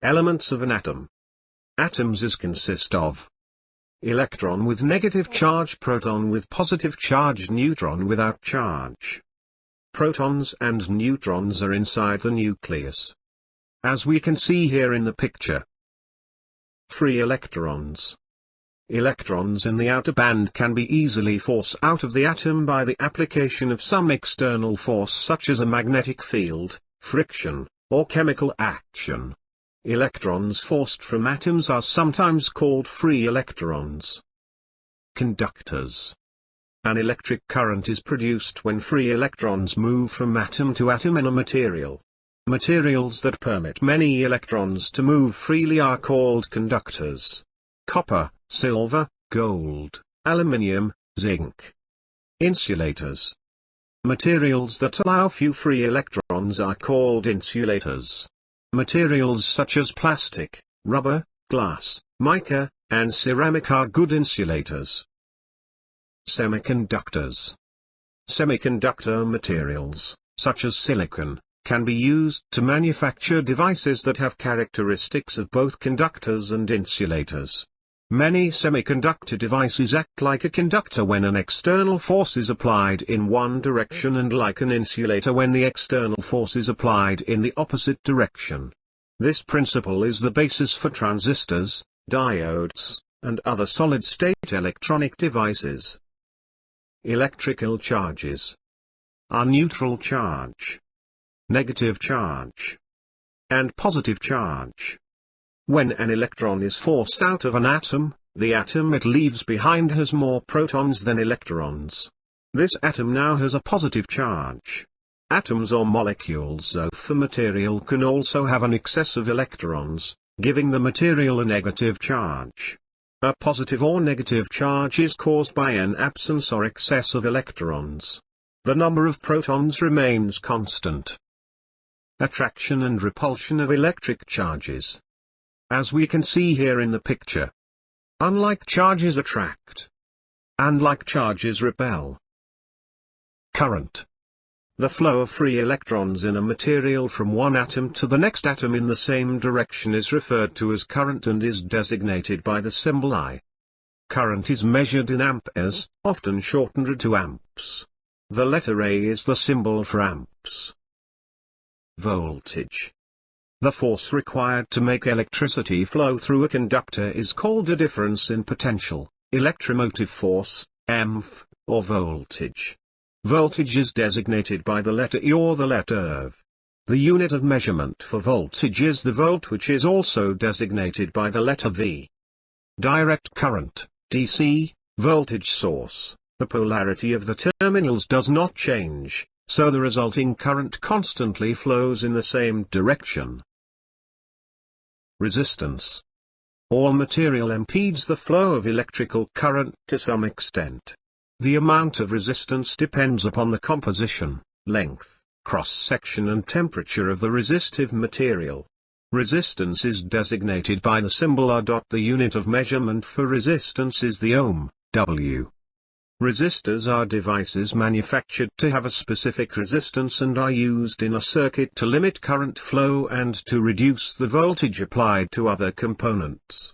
Elements of an atom. Atoms consist of electron with negative charge, proton with positive charge, neutron without charge. Protons and neutrons are inside the nucleus, as we can see here in the picture. Free electrons. Electrons in the outer band can be easily forced out of the atom by the application of some external force such as a magnetic field, friction, or chemical action. Electrons forced from atoms are sometimes called free electrons. Conductors. An electric current is produced when free electrons move from atom to atom in a material. Materials that permit many electrons to move freely are called conductors. Copper, silver, gold, aluminium, zinc. Insulators. Materials that allow few free electrons are called insulators. Materials such as plastic, rubber, glass, mica, and ceramic are good insulators. Semiconductors. Semiconductor materials, such as silicon, can be used to manufacture devices that have characteristics of both conductors and insulators. Many semiconductor devices act like a conductor when an external force is applied in one direction and like an insulator when the external force is applied in the opposite direction. This principle is the basis for transistors, diodes, and other solid-state electronic devices. Electrical charges are neutral charge, negative charge, and positive charge. When an electron is forced out of an atom, the atom it leaves behind has more protons than electrons. This atom now has a positive charge. Atoms or molecules of a material can also have an excess of electrons, giving the material a negative charge. A positive or negative charge is caused by an absence or excess of electrons. The number of protons remains constant. Attraction and repulsion of electric charges. As we can see here in the picture, unlike charges attract, and like charges repel. Current. The flow of free electrons in a material from one atom to the next atom in the same direction is referred to as current and is designated by the symbol I. Current is measured in amperes, often shortened to amps. The letter A is the symbol for amps. Voltage. The force required to make electricity flow through a conductor is called a difference in potential, electromotive force, EMF, or voltage. Voltage is designated by the letter E or the letter V. The unit of measurement for voltage is the volt, which is also designated by the letter V. Direct current, DC, voltage source. The polarity of the terminals does not change, so the resulting current constantly flows in the same direction. Resistance. All material impedes the flow of electrical current to some extent. The amount of resistance depends upon the composition, length, cross-section and temperature of the resistive material. Resistance is designated by the symbol R. The unit of measurement for resistance is the ohm, W. Resistors are devices manufactured to have a specific resistance and are used in a circuit to limit current flow and to reduce the voltage applied to other components.